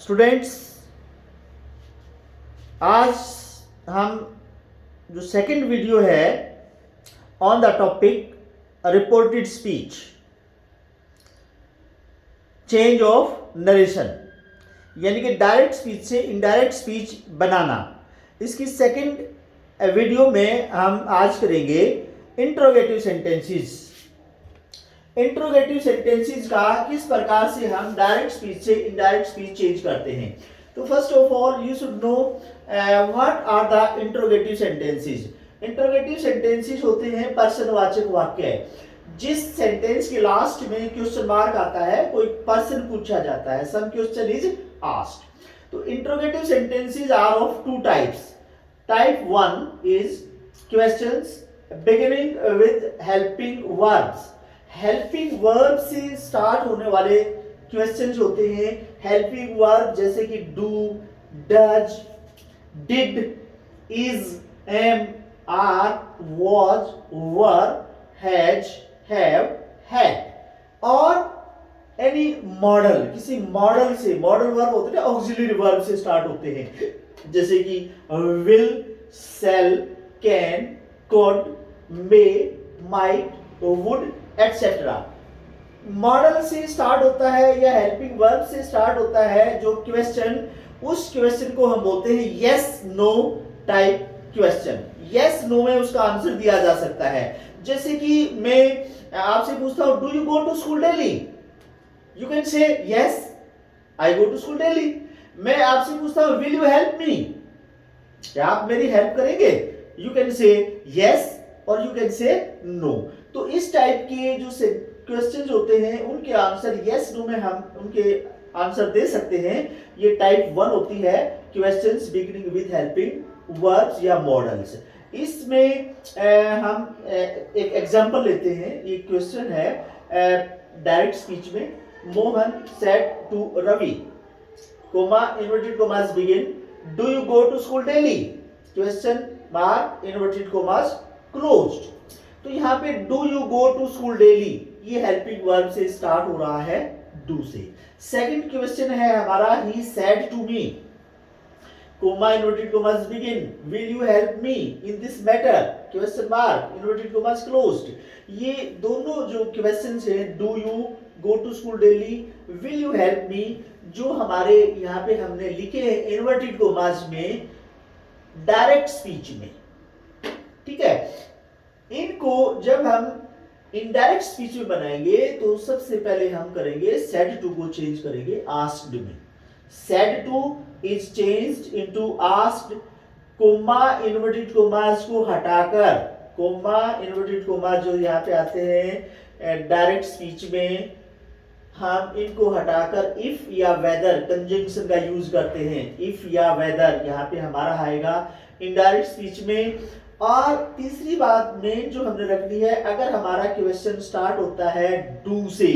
Students, आज हम जो सेकंड वीडियो है on the topic reported speech, change of narration, यानी कि डायरेक्ट स्पीच से इनडायरेक्ट स्पीच बनाना। इसकी सेकंड वीडियो में हम आज करेंगे इंट्रोगेटिव सेंटेंसेस। इंट्रोगेटिव सेंटेंसेस का किस प्रकार से हम डायरेक्ट स्पीच से इनडायरेक्ट स्पीच चेंज करते हैं। तो first of all you should know what are the interrogative sentences. Interrogative sentences होते हैं प्रश्नवाचक वाक्य। जिस सेंटेंस के लास्ट में क्वेश्चन मार्क आता है, कोई पर्सन पूछा जाता है, सम क्वेश्चन इज आस्क्ड। तो interrogative sentences are of two types. Type 1 is questions beginning with helping verbs. Helping verb से स्टार्ट होने वाले क्वेश्चंस होते हैं। हेल्पिंग वर्ब जैसे कि do, does, did, is, am, are, was, were, has, have, had. और any modal, किसी modal से, मॉडल वर्ब होते हैं ऑक्सिलरी वर्ब से स्टार्ट होते हैं, जैसे कि will, shall, can, could, may, might, would, etcetera. Modal से स्टार्ट होता है या हेल्पिंग वर्ब से स्टार्ट होता है जो क्वेश्चन, उस क्वेश्चन को हम बोलते हैं yes no type question. Yes no में उसका आंसर दिया जा सकता है। जैसे कि मैं आपसे पूछता हूं, do you go to school daily? You can say yes, I go to school daily. मैं आपसे पूछता हूं, विल यू हेल्प मी? क्या आप मेरी हेल्प करेंगे? यू कैन से यस और यू कैन से नो। तो इस टाइप के जो क्वेश्चंस होते हैं उनके आंसर यस नो में हम उनके आंसर दे सकते हैं। ये टाइप 1 होती है, questions beginning with helping verbs या मॉडल्स। इसमें हम एक एग्जांपल लेते हैं। ये क्वेश्चन है डायरेक्ट स्पीच में। Mohan said to Ravi, comma inverted commas begin, do you go to school daily? Question mark inverted commas closed. तो यहाँ पे do you go to school daily, ये हेल्पिंग वर्ब से स्टार्ट हो रहा है, डू से। सेकंड क्वेश्चन है हमारा, he said to me, comma inverted commas begin, will you help me in this matter? Question mark inverted commas closed. ये दोनों जो क्वेश्चंस हैं, do you go to school daily, will you help me, जो हमारे यहाँ पे हमने लिखे हैं इन्वर्टेड कोमास में डायरेक्ट स्पीच में, ठीक है। इनको जब हम इनडायरेक्ट स्पीच में बनाएंगे तो सबसे पहले हम करेंगे सेड टू को चेंज करेंगे आस्क्ड में। Said two is changed into asked. Coma inverted commas को हटाकर, कोमा इन्वर्टेड कोमास जो यहाँ पे आते हैं डायरेक्ट स्पीच में, हम इनको हटाकर इफ या वेदर कंजंक्शन का यूज करते हैं। इफ या वेदर यहाँ पे हमारा आएगा इनडायरेक्ट स्पीच में। और तीसरी बात मेन जो हमने रखनी है, अगर हमारा क्वेश्चन स्टार्ट होता है डू से,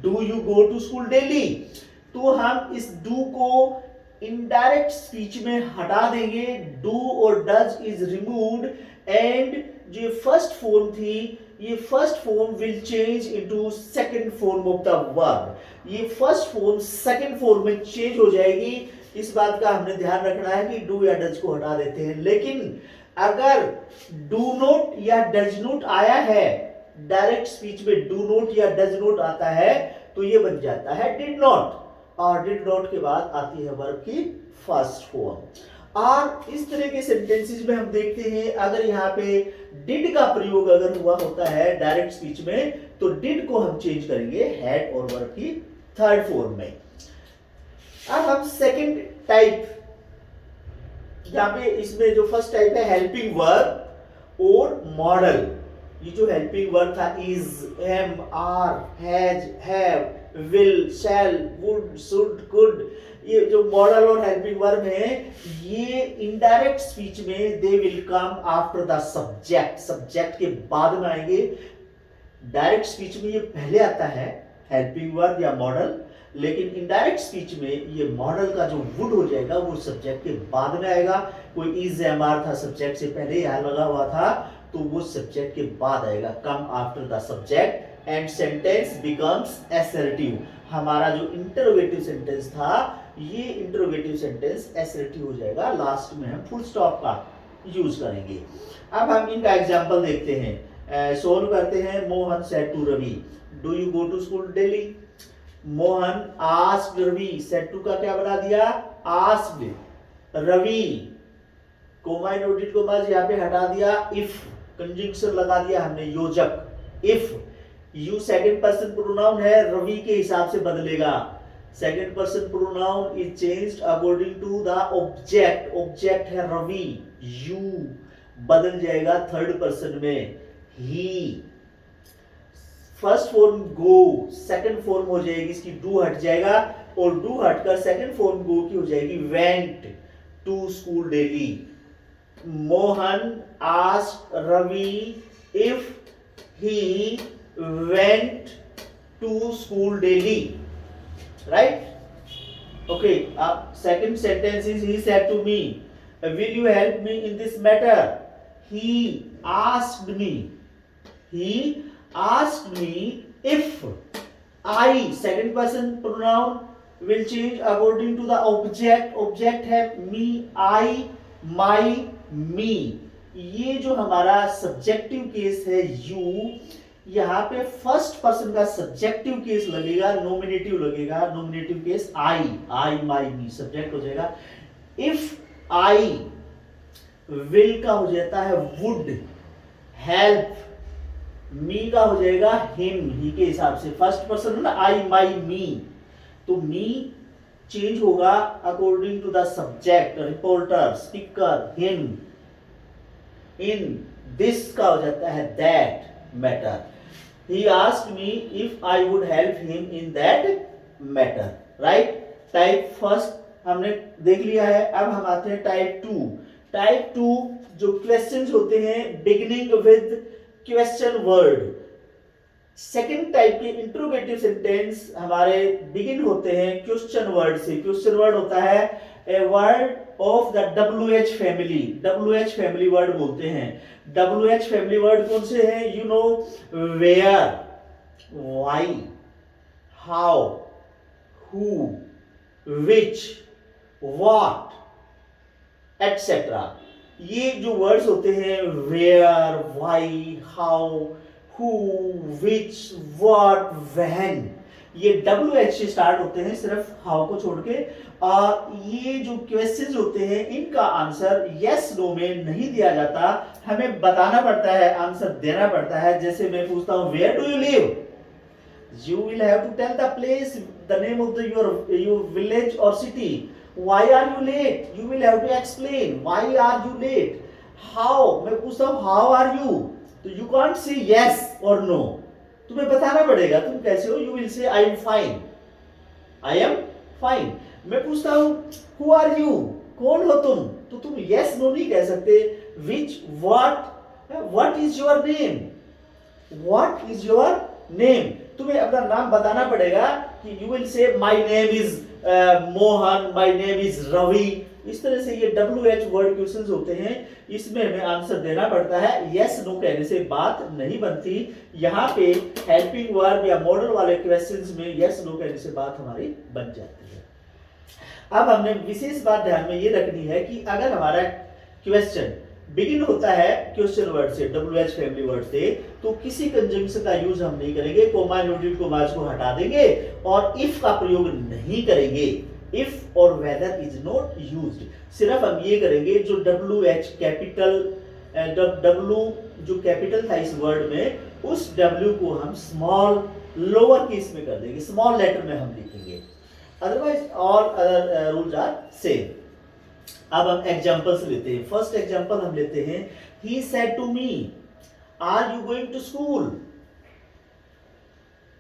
do you go to school daily, तो हम इस डू को इनडायरेक्ट स्पीच में हटा देंगे। डू और डज इज रिमूव्ड एंड जो फर्स्ट फॉर्म थी, ये first form will change into second form of the verb. ये फर्स्ट फॉर्म सेकंड फॉर्म में चेंज हो जाएगी। इस बात का हमने ध्यान रखना है कि डू या डज को हटा देते हैं। लेकिन अगर डू नॉट या डज नॉट आया है डायरेक्ट स्पीच में, डू नॉट या डज नॉट आता है, तो ये बन जाता है डिड नॉट, और डिड नॉट के बाद आती है वर्ब की फर्स्ट फॉर्म। और इस तरह के सेंटेंसेस में हम देखते हैं, अगर यहाँ पे डिड का प्रयोग अगर हुआ होता है डायरेक्ट स्पीच में, तो डिड को हम चेंज करेंगे हैड और वर्ब की थर्ड फॉर्म में। अब हम सेकंड टाइप, यहाँ पे इसमें जो फर्स्ट टाइप है हेल्पिंग वर्ब और मॉडल। ये जो हेल्पिंग वर्ब था is, am, are, has, have, will, shall, would, should, could, ये जो मॉडल और हेल्पिंग वर्ब है, ये इनडायरेक्ट स्पीच में they will come after the subject. Subject के बाद में आएंगे। डायरेक्ट स्पीच में ये पहले आता है हेल्पिंग वर्ब या मॉडल, लेकिन इनडायरेक्ट स्पीच में ये मॉडल का जो वुड हो जाएगा वो सब्जेक्ट के बाद में आएगा। कोई इज, एम, आर था, सब्जेक्ट से पहले यहां लगा हुआ था, तो वो सब्जेक्ट के बाद आएगा, come after the subject and sentence becomes assertive. हमारा जो इंटरोगेटिव सेंटेंस था, ये इंटरोगेटिव सेंटेंस असर्टिव हो जाएगा। लास्ट में हम फुल स्टॉप का यूज करेंगे। अब हम इनका एग्जांपल देखते हैं, सोल्व करते हैं। Mohan said to Ravi, do you go to school daily? Mohan asked Ravi, said to का क्या बना दिया? Asked Ravi, comma noted comma यहाँ पे हटा दिया। इफ कंजंक्शन लगा दिया हमने, योजक। If you second person pronoun है, रवि के हिसाब से बदलेगा। Second person pronoun is changed according to the object. Object है रवि, यू बदल जाएगा थर्ड पर्सन में, he. First form go, second form हो जाएगी इसकी डू हट जाएगा, और डू हटकर सेकंड फॉर्म गो की हो जाएगी went to school daily. Mohan asked Ravi if he went to school daily, right? Okay, second sentence is he said to me, will you help me in this matter? He asked me if I, second person pronoun will change according to the object। object है me, I, my, me। ये जो हमारा subjective case है you, यहाँ पे first person का subjective case लगेगा, nominative लगेगा। Nominative case I, my, me, subject हो जाएगा। इफ आई, विल का हो जाता है वुड, हेल्प, मी का हो जाएगा हिम, ही के हिसाब से। फर्स्ट पर्सन है ना, आई, माई, मी, तो मी चेंज होगा according to the subject. Reporter, speaker, him. In this का हो जाता है that matter. He asked me if I would help him in that matter, right? Type first हमने देख लिया है। अब हम आते हैं टाइप टू। टाइप टू जो क्वेश्चंस होते हैं beginning with question word. Second type के इंट्रोगेटिव सेंटेंस हमारे बिगिन होते हैं क्वेश्चन वर्ड से। क्वेश्चन वर्ड होता है a word of the WH family. WH family word बोलते हैं। WH फैमिली वर्ड कौन से हैं? You know, where, why, how, who, which, what, etcetera. ये जो वर्ड्स होते हैं where, why, how, who, which, what, when, ये WH से स्टार्ट होते हैं सिर्फ हाउ को छोड़ के। और ये जो क्वेश्चंस होते हैं इनका आंसर यस नो में नहीं दिया जाता, हमें बताना पड़ता है, आंसर देना पड़ता है। जैसे मैं पूछता हूं where do you live, you will have to tell the place, the name of the your village और city. Why are you late, you will have to explain why are you late. How, मैं पूछता हूं how are you, तो you can't say yes और no, तुम्हें बताना पड़ेगा तुम कैसे हो। You will say I am fine, I am fine. मैं पूछता हूं हु आर यू, कौन हो तुम, तो तुम यस नो नहीं कह सकते। Which, what is your name, what is your name, तुम्हें अपना नाम बताना पड़ेगा कि you will say my name is Mohan, my name is Ravi. इस तरह से ये WH वर्ड क्वेश्चंस होते हैं, इसमें हमें आंसर देना पड़ता है। यस नो कहने से बात नहीं बनती। यहाँ पे हेल्पिंग वर्ब या मॉडल वाले क्वेश्चंस में यस नो कहने से बात हमारी बन जाती है। अब हमने विशेष बात ध्यान में ये रखनी है कि अगर हमारा क्वेश्चन बिगिन होता है क्वेश्चन वर्ड से, WH फैमिली वर्ड से, तो किसी कंजंक्शन का यूज हम नहीं करेंगे, कोमा नोटेड कोमास को हटा देंगे और इफ का प्रयोग नहीं करेंगे। इफ और वेदर इज नॉट यूज्ड, सिर्फ हम ये करेंगे जो WH कैपिटल, W जो कैपिटल था इस वर्ड में, उस W को हम स्मॉल लोअर केस में कर देंगे, स्मॉल लेटर में हम लिखेंगे। Otherwise all other rules are same. अब हम एग्जांपल्स लेते हैं। फर्स्ट एग्जांपल हम लेते हैं, he said to me are you going to school.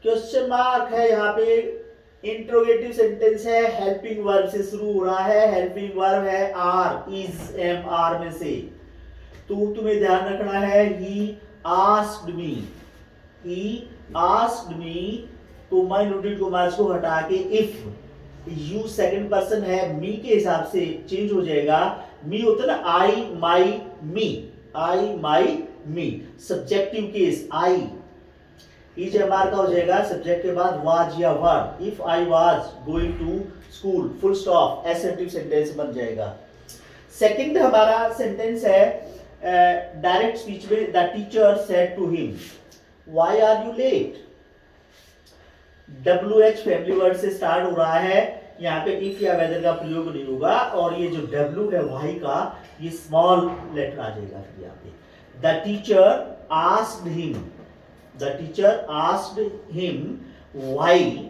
Question mark है यहाँ पे, इंट्रोगेटिव सेंटेंस है, हेल्पिंग वर्ब से शुरू हो रहा है। हेल्पिंग वर्ब है आर, इज, एम, आर में से। तो तुम्हें ध्यान रखना है, he asked me, he asked me, तो माय नोटेड कोमास को हटा के इफ, यू सेकंड पर्सन है, मी के हिसाब से चेंज हो जाएगा। मी होता है ना I, my, me, I, my, me, subjective case I. Is am are का हो जाएगा सब्जेक्ट के बाद वाज या were. If I was going to school, full stop, assertive sentence बन जाएगा। सेकंड हमारा सेंटेंस है डायरेक्ट स्पीच में, the teacher said to him why are you late. WH family word से स्टार्ट हो रहा है, यहाँ पे इफ या वेदर का प्रयोग नहीं होगा, और ये जो W है वाई का, ये स्मॉल लेटर आ जाएगा फिर यहाँ पे। The teacher asked him, the teacher asked him why.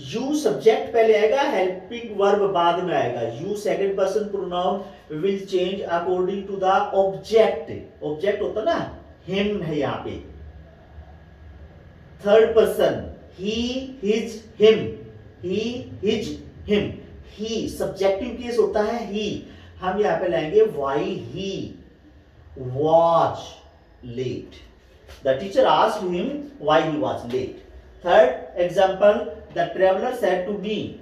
You subject पहले आएगा, हेल्पिंग वर्ब बाद में आएगा। You second person pronoun will change according to the object. Object होता ना, हिम है यहाँ पे। Third person he, his, him, he, his, him. He subjective case होता है ही, हम यहाँ पे लाएंगे why he was late. The teacher asked him why he was late. Third example, the traveler said to me,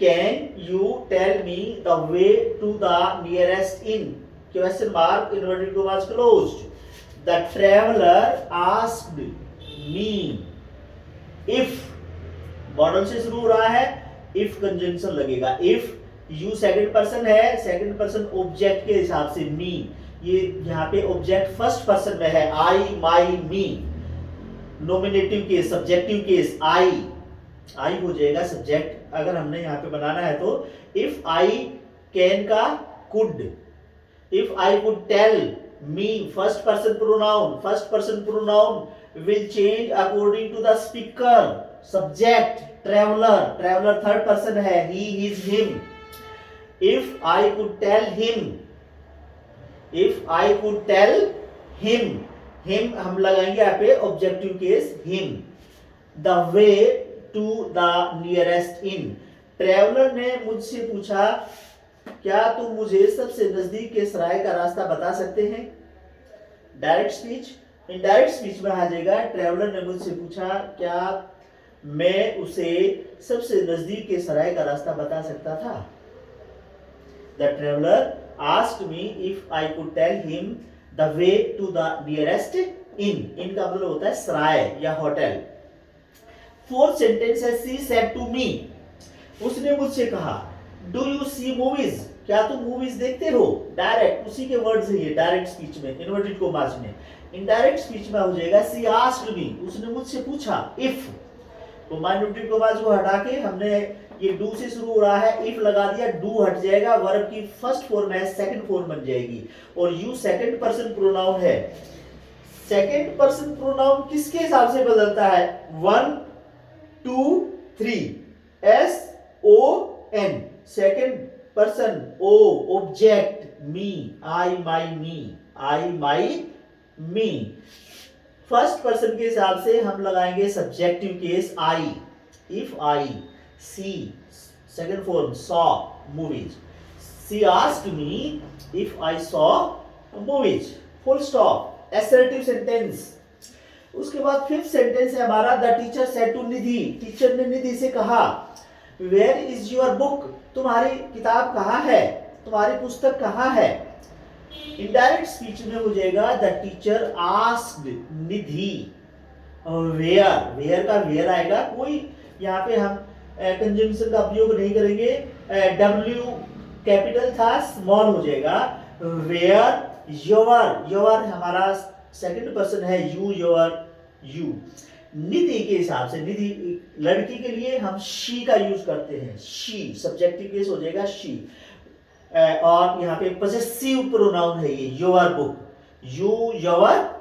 can you tell me the way to the nearest inn? Question mark, inverted commas closed. The traveler asked me if, model से शुरू हो रहा है, if conjunction लगेगा। if you second person है, second person object के हिसाब से me, ये यहाँ पे ऑब्जेक्ट फर्स्ट पर्सन में है, आई, my, me. Nominative case, subjective case, आई हो जाएगा सब्जेक्ट अगर हमने यहाँ पे बनाना है तो। इफ आई कैन का could, if I could tell me, first person pronoun will change according to the speaker. Subject traveller third person है, he, his, him. If I could tell him, if I could tell him, him हम लगाएंगे यहाँ पे objective case him. The way to the nearest inn, traveller ने मुझसे पूछा क्या तुम मुझे सबसे नजदीक के सराय का रास्ता बता सकते हैं। Direct speech. इनडायरेक्ट स्पीच में आ जाएगा, ट्रेवलर ने मुझसे पूछा क्या मैं उसे सबसे नजदीक के सराय का रास्ता बता सकता था। The traveller asked me if I could tell him the way to the nearest inn. इन का मतलब होता है सराय या होटल। फोर्थ सेंटेंस है she said to me, उसने मुझसे कहा। Do you see movies? क्या तुम मूवीज देखते हो। डायरेक्ट उसी के वर्ड्स है ये डायरेक्ट स्पीच में, इन्वर्टेड कोमास में। इनडायरेक्ट स्पीच में हो जाएगा she asked me, उसने मुझसे पूछा। if तो माइनॉरिटी कोमास को हटा के हमने ये डू से शुरू हो रहा है, इफ लगा दिया, डू हट जाएगा, वर्ब की फर्स्ट फॉर्म है, सेकंड फॉर्म बन जाएगी। और यू सेकंड पर्सन प्रोनाउन है। सेकंड पर्सन प्रोनाउन किसके हिसाब से बदलता है। 1 2 3 S O N, second person O, object me, I my me, I my me. First person के हिसाब से हम लगाएंगे subjective case I. If I see, second form saw movies. She asked me if I saw movies, full stop, assertive sentence. उसके बाद fifth sentence है हमारा, the teacher said to Nidhi, teacher ने निधि से कहा वेयर इज योर बुक, तुम्हारी किताब कहाँ है, तुम्हारी पुस्तक कहाँ है। इनडायरेक्ट स्पीच में हो जाएगा the teacher asked Nidhi where, where का वेयर आएगा, कोई यहाँ पे हम कंजंक्शन का प्रयोग नहीं करेंगे। W कैपिटल था, स्मॉल हो जाएगा। वेयर योर, योर हमारा सेकंड पर्सन है, यू योर यू। निधि के हिसाब से, निधि लड़की के लिए हम शी का यूज करते हैं, शी सब्जेक्टिव केस हो जाएगा शी। और यहाँ पे पॉसेसिव प्रोनाउन है ये, your book, you your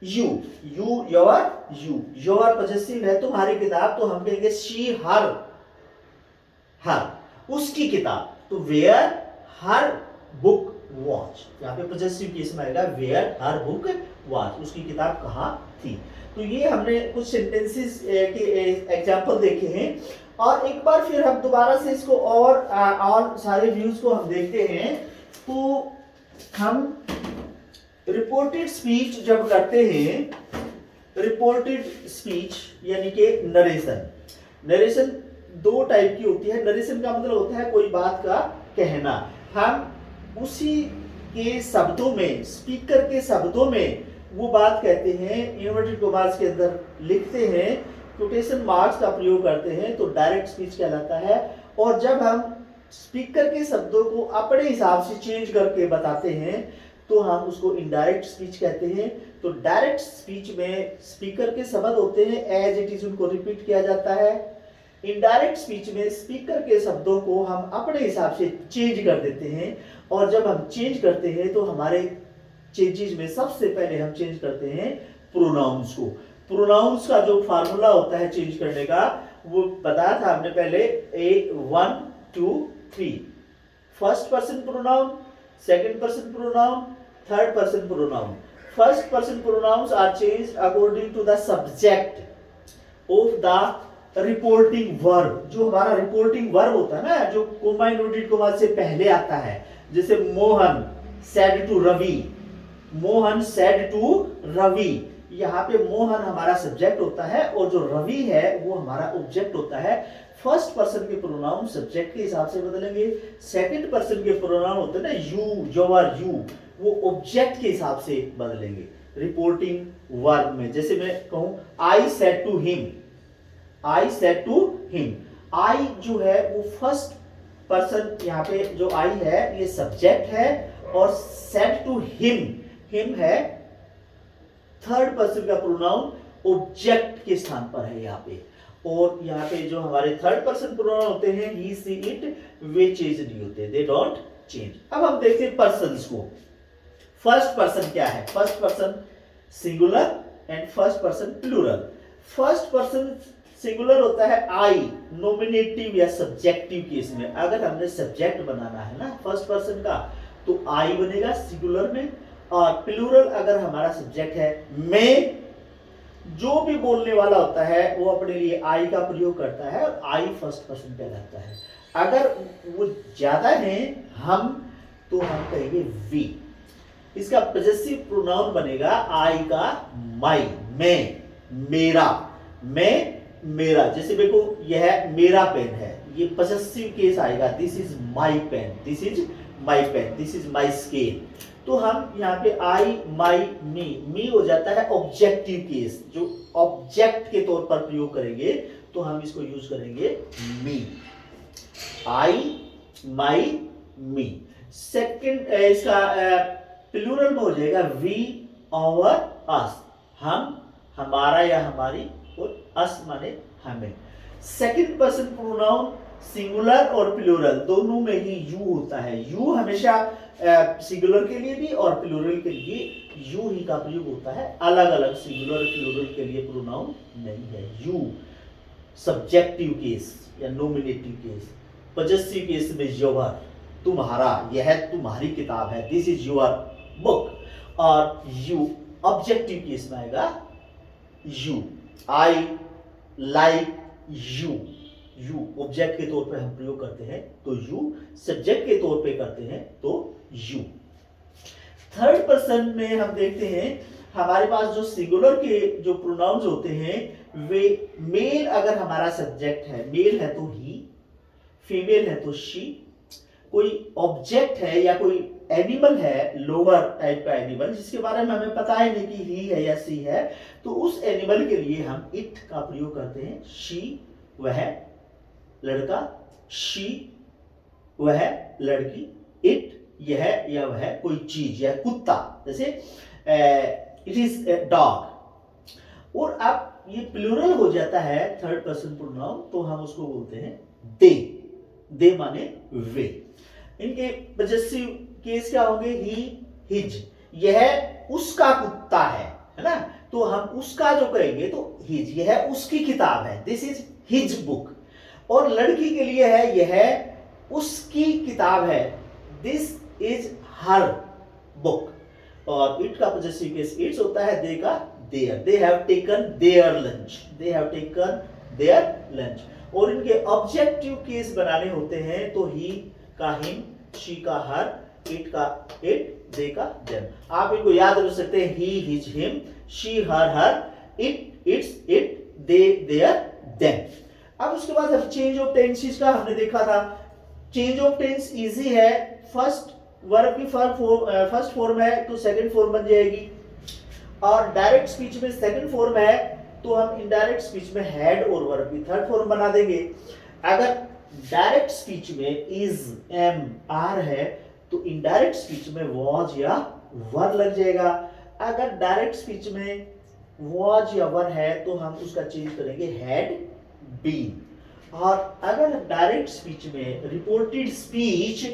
you, you your you, your possessive है तुम्हारी किताब, तो हम कहेंगे शी हर, हर उसकी किताब, तो वेयर हर बुक वॉच, यहाँ पे पॉसेसिव केस में आएगा वेयर हर बुक वॉच, उसकी किताब कहाँ थी। तो ये हमने कुछ सेंटेंसेस के एग्जांपल देखे हैं। और एक बार फिर हम दोबारा से इसको और सारे व्यूज को हम देखते हैं। तो हम रिपोर्टेड स्पीच जब करते हैं, रिपोर्टेड स्पीच यानी कि नरेशन, नरेशन दो टाइप की होती है। नरेशन का मतलब होता है कोई बात का कहना, हम उसी के शब्दों में, स्पीकर के शब्दों में वो बात कहते हैं, इन्वर्टेड कॉमास के अंदर लिखते हैं, कोटेशन मार्क्स का प्रयोग करते हैं, तो डायरेक्ट स्पीच कहलाता है। और जब हम स्पीकर के शब्दों को अपने हिसाब से चेंज करके बताते हैं तो हम उसको इनडायरेक्ट स्पीच कहते हैं। तो डायरेक्ट स्पीच में स्पीकर के शब्द होते हैं, एज इट इज उनको रिपीट किया जाता है। इनडायरेक्ट स्पीच में स्पीकर के शब्दों को हम अपने हिसाब से चेंज कर देते हैं, और जब हम चेंज करते हैं तो हमारे चेंजेस में सबसे पहले हम चेंज करते हैं प्रोनाउंस को। प्रोनाउंस का जो फार्मूला होता है चेंज करने का, वो बताया था हमने पहले, A 1 2 3। First person pronoun, second person pronoun, third person pronoun. First person pronouns are changed according to the subject of the reporting verb. जो हमारा रिपोर्टिंग वर्ब होता है ना, जो कोमा इन्वर्टेड कोमा से पहले आता है, जैसे Mohan said to Ravi, Mohan said to Ravi, यहाँ पे मोहन हमारा सब्जेक्ट होता है और जो रवि है वो हमारा ऑब्जेक्ट होता है। फर्स्ट पर्सन के प्रोनाउन सब्जेक्ट के हिसाब से बदलेंगे, सेकंड पर्सन के प्रोनाउन होते हैं ना, यू, योर, यू, वो ऑब्जेक्ट के हिसाब से बदलेंगे रिपोर्टिंग वर्ब में। जैसे मैं कहूं I said to him, I said to him, I जो है वो फर्स्ट पर्सन, यहाँ पे जो आई है ये सब्जेक्ट है, और सेड टू हिम, हिम है थर्ड पर्सन का प्रोनाउन, ऑब्जेक्ट के स्थान पर है यहाँ पे। और यहाँ पे जो हमारे थर्ड पर्सन प्रोनाउन होते हैं, ही, सी, इट, वे चेंज नहीं होते, दे डोंट चेंज। अब हम देखते हैं पर्सन्स को। फर्स्ट पर्सन क्या है? First person singular and first person plural. First person singular होता है आई, नॉमिनेटिव या सब्जेक्टिव केस में। अगर हमने सब्जेक्ट बनाना है ना फर्स्ट पर्सन का, तो आई बनेगा सिंगुलर में, और प्लूरल अगर हमारा सब्जेक्ट है मैं, जो भी बोलने वाला होता है वो अपने लिए आई का प्रयोग करता है, और आई फर्स्ट पर्सन कहलाता है। अगर वो ज्यादा है हम, तो हम कहेंगे वी। इसका पॉजेसिव प्रोनाउन बनेगा आई का माई, मैं, मेरा, मैं, मेरा। जैसे देखो यह मेरा पेन है, ये पॉजेसिव केस आएगा, this is my pen, this is my pen, this is my scale. तो हम यहाँ पे आई, माई, मी हो जाता है ऑब्जेक्टिव केस, जो ऑब्जेक्ट के तौर पर प्रयोग करेंगे तो हम इसको यूज करेंगे मी, आई, माई, मी। सेकंड इसका प्लूरल में हो जाएगा वी ओवर अस, हम, हमारा या हमारी, और अस माने हमें। सेकंड पर्सन प्रोनाउन सिंगुलर और प्लूरल दोनों में ही यू होता है। यू हमेशा सिंगुलर के लिए भी और प्लूरल के लिए यू ही का प्रयोग होता है, अलग अलग सिंगुलर और प्लूरल के लिए प्रोनाउन नहीं है। यू सब्जेक्टिव केस या नॉमिनेटिव केस, पॉजेसिव केस में योर, तुम्हारा, यह तुम्हारी किताब है, दिस इज योर बुक, और यू ऑब्जेक्टिव केस में आएगा you, I like you, you object के तौर पे हम प्रयोग करते हैं तो यू, सब्जेक्ट के तौर पे करते हैं तो यू। थर्ड पर्सन में हम देखते हैं हमारे पास जो सिंगुलर के जो प्रोनाउंस होते हैं वे मेल अगर हमारा सब्जेक्ट है, मेल है तो ही, फीमेल है तो शी, कोई ऑब्जेक्ट है या कोई एनिमल है, लोअर टाइप का एनिमल जिसके बारे में हमें पता है नहीं कि ही है या सी है, तो उस एनिमल के लिए हम इट का प्रयोग करते हैं। शी वह लड़का, शी वह लड़की, इट यह या वह कोई चीज या कुत्ता, जैसे इट इज ए डॉग। और अब ये प्लूरल हो जाता है थर्ड पर्सन प्रोनाउन, तो हम उसको बोलते हैं दे, दे माने वे। इनके पॉजेसिव केस क्या होंगे? ही, हिज, यह उसका कुत्ता है ना, तो हम उसका जो कहेंगे तो हिज, यह उसकी किताब है, दिस इज हिज बुक। और लड़की के लिए है यह उसकी किताब है, दिस इज हर बुक। और इट का पॉजेसिव केस इट्स होता है, दे का their, they have taken their lunch, they have taken their lunch. और इनके ऑब्जेक्टिव केस बनाने होते हैं तो ही का हिम, शी का हर, इट का इट, दे का देम। आप इनको याद रख सकते हैं, he, his, him, she, her, it, its, it, they, their, them. अब उसके बाद चेंज ऑफ टेंसेस का हमने देखा था। चेंज ऑफ टेंस इजी है, फर्स्ट वर्ब की फर्स्ट फॉर्म है तो सेकंड फॉर्म बन जाएगी। और डायरेक्ट स्पीच में सेकंड फॉर्म है, तो हम इनडायरेक्ट स्पीच में हैड और वर्ब की थर्ड फॉर्म बना देंगे। अगर डायरेक्ट स्पीच में इज, एम, आर है, तो इनडायरेक्ट स्पीच में वॉज या वर लग जाएगा। अगर डायरेक्ट स्पीच में वॉज या वर है तो हम उसका चेंज करेंगे हैड, बीन। और अगर डायरेक्ट स्पीच में रिपोर्टेड स्पीच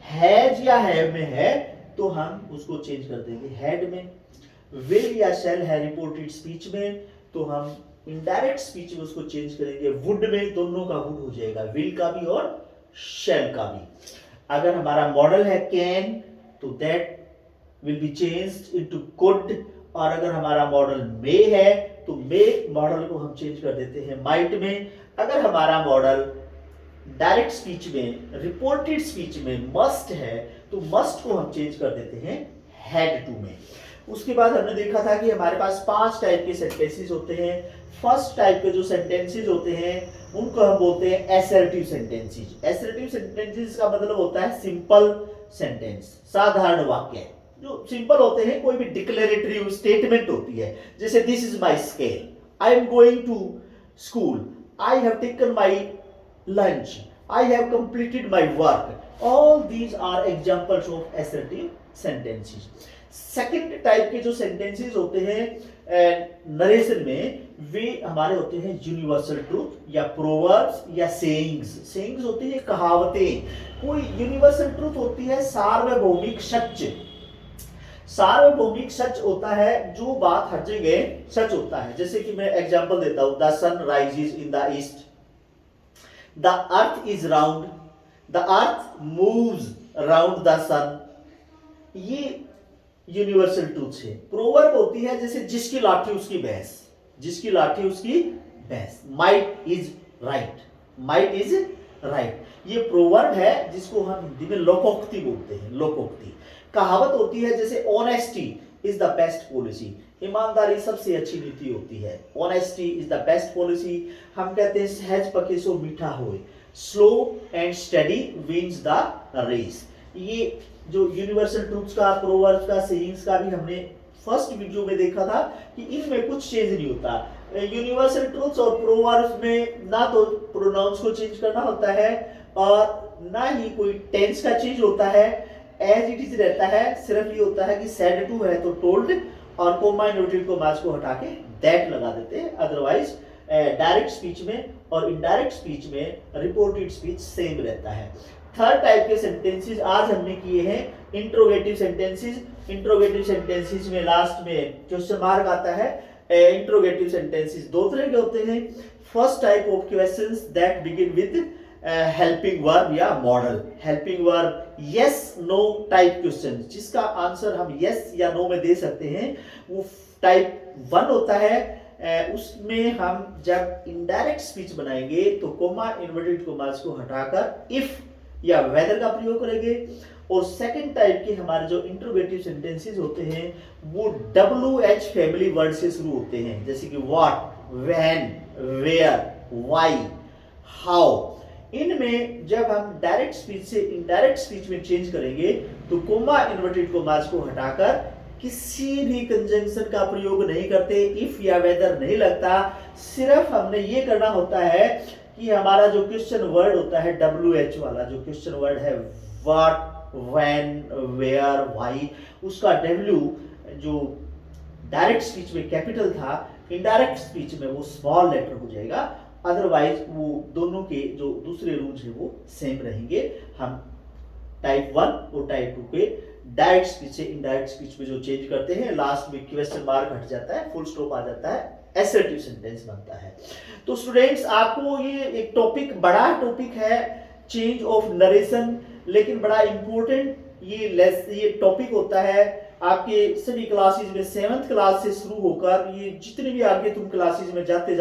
हैज या हैव में है तो हम उसको चेंज कर देंगे हैड में। विल या शैल है रिपोर्टेड स्पीच में, तो हम इनडायरेक्ट स्पीच में उसको चेंज करेंगे वुड में। दोनों का वुड हो जाएगा, विल का भी और शैल का भी। अगर हमारा मॉडल है कैन, तो that will be changed into could. और अगर हमारा मॉडल मे है तो मे मॉडल को हम चेंज कर देते हैं माइट में। अगर हमारा मॉडल डायरेक्ट स्पीच में, रिपोर्टेड स्पीच में मस्ट है, तो मस्ट को हम चेंज कर देते हैं हैड टू में। उसके बाद हमने देखा था कि हमारे पास 5 टाइप के सेंटेंसेस होते हैं। फर्स्ट टाइप के जो सेंटेंसेस होते हैं उनको हम बोलते हैं एसर्टिव सेंटेंसेस। एसर्टिव सेंटेंसेस का मतलब होता है सिंपल सेंटेंस, साधारण वाक्य जो सिंपल होते हैं। कोई भी डिक्लेरेटरी स्टेटमेंट होती है, जैसे this is my scale, I am going to school, I have taken my lunch, I have completed my work. All these are examples of assertive sentences. Second type के जो sentences होते हैं narration में, वे हमारे होते हैं यूनिवर्सल ट्रूथ या proverbs या सेइंग्स। सेइंग्स होती है कहावतें। कोई यूनिवर्सल ट्रूथ होती है सार्वभौमिक सच। सार्वभौमिक सच होता है जो बात हर जगह सच होता है। जैसे कि मैं एग्जांपल देता हूं, the sun rises in the east, the earth is round, the earth moves round the sun. ये यूनिवर्सल ट्रूथ है। प्रोवर्ब होती है जैसे जिसकी लाठी उसकी भैंस, जिसकी लाठी उसकी भैंस। Might is right, might is right. ये प्रोवर्ब है जिसको हम हिंदी में लोकोक्ति बोलते हैं, लोकोक्ति। कहावत होती है जैसे honesty is the best policy, ईमानदारी सबसे अच्छी नीति होती है। Honesty is the best policy. हम कहते हैं सहज पके सो मीठा होए, slow and steady wins the race. ये जो यूनिवर्सल ट्रूथ्स का, प्रोवर्ब्स का, सेइंग्स का भी हमने फर्स्ट वीडियो में देखा था कि इनमें कुछ चेंज नहीं होता। यूनिवर्सल ट्रूथ्स और प्रोवर्ब्स में ना तो प्रोनाउंस को चेंज करना होता है और ना ही कोई टेंस का चेंज होता है। एज इट इज रहता है। सिर्फ ये होता है कि सेड टू है तो टोल्ड, और कोमा इन्वर्टेड कोमास को हटा के दैट लगा देते हैं। अदरवाइज डायरेक्ट स्पीच में और इनडायरेक्ट स्पीच में रिपोर्टेड स्पीच सेम रहता है। थर्ड टाइप के सेंटेंसेस आज हमने किए हैं इंट्रोगेटिव सेंटेंसेस। इंट्रोगेटिव सेंटेंसेस में लास्ट में क्वेश्चन मार्क आता है। इंट्रोगेटिव सेंटेंसेस दो तरह के होते हैं। First type of questions that begin with helping verb या modal. Helping verb yes no type question, जिसका आंसर हम यस या नो में दे सकते हैं, वो टाइप 1 होता है। उसमें हम जब इनडायरेक्ट स्पीच बनाएंगे तो कोमा इन्वर्टेड कोमास को हटाकर इफ या वेदर का प्रयोग करेंगे। और सेकंड टाइप के हमारे जो इंट्रोगेटिव सेंटेंसेस होते हैं वो WH फैमिली वर्ड से शुरू होते हैं, जैसे कि what, when, where, why, how. इनमें जब हम डायरेक्ट स्पीच से इनडायरेक्ट स्पीच में चेंज करेंगे तो कोमा इन्वर्टेड कोमास को हटाकर किसी भी कंजंक्शन का प्रयोग नहीं करते, इफ या वेदर नहीं लगता। सिर्फ हमने ये करना होता है कि हमारा जो क्वेश्चन वर्ड होता है WH वाला, जो क्वेश्चन वर्ड है व्हाट, व्हेन, वेयर, व्हाई, उसका W जो डायरेक्ट स्पीच में कैपिटल था, इनडायरेक्ट स्पीच में वो स्मॉल लेटर हो जाएगा। अदरवाइज वो दोनों के जो दूसरे रूल्स है वो सेम रहेंगे। हम टाइप 1 और टाइप 2 के डायरेक्ट स्पीच से इनडायरेक्ट स्पीच में जो चेंज करते हैं, लास्ट में क्वेश्चन मार्क हट जाता है, फुल स्टॉप आ जाता है, एसर्टिव सेंटेंस बनता है। तो स्टूडेंट्स, आपको ये एक टॉपिक, बड़ा टॉपिक है चेंज ऑफ नरेशन, लेकिन बड़ा इंपॉर्टेंट ये टॉपिक होता है आपके सभी क्लासेस में। 7th क्लास से शुरू होकर ये जितने भी आगे तुम क्लासेस में जाते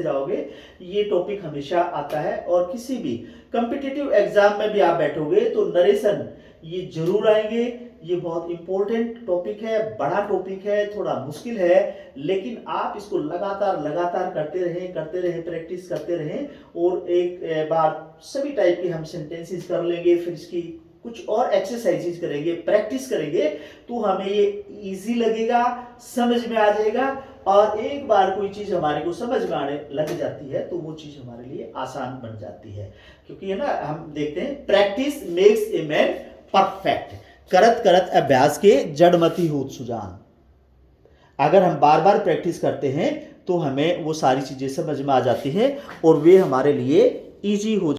जाओगे ये टॉपिक हमेशा आता है। और किसी भी कॉम्पिटिटिव एग्जाम में भी आप बैठोगे तो नरेशन ये जरूर आएंगे। ये बहुत इंपॉर्टेंट टॉपिक है, बड़ा टॉपिक है, थोड़ा मुश्किल है, लेकिन आप इसको लगातार करते रहें, प्रैक्टिस करते रहें। और एक बार सभी टाइप के हम सेंटेंसेस कर लेंगे, फिर इसकी कुछ और एक्सरसाइजेज करेंगे, प्रैक्टिस करेंगे, तो हमें ये इजी लगेगा, समझ में आ जाएगा। और एक बार कोई चीज़ हमारे को समझ में आने लग जाती है तो वो चीज़ हमारे लिए आसान बन जाती है। क्योंकि है ना, हम देखते हैं practice makes a man perfect, करत करत अभ्यास के जड़मति होत सुजान। अगर हम बार बार प्रैक्टिस करते हैं तो हमें वो सारी चीज़ें समझ में आ जाती हैं और वे हमारे लिए ईजी हो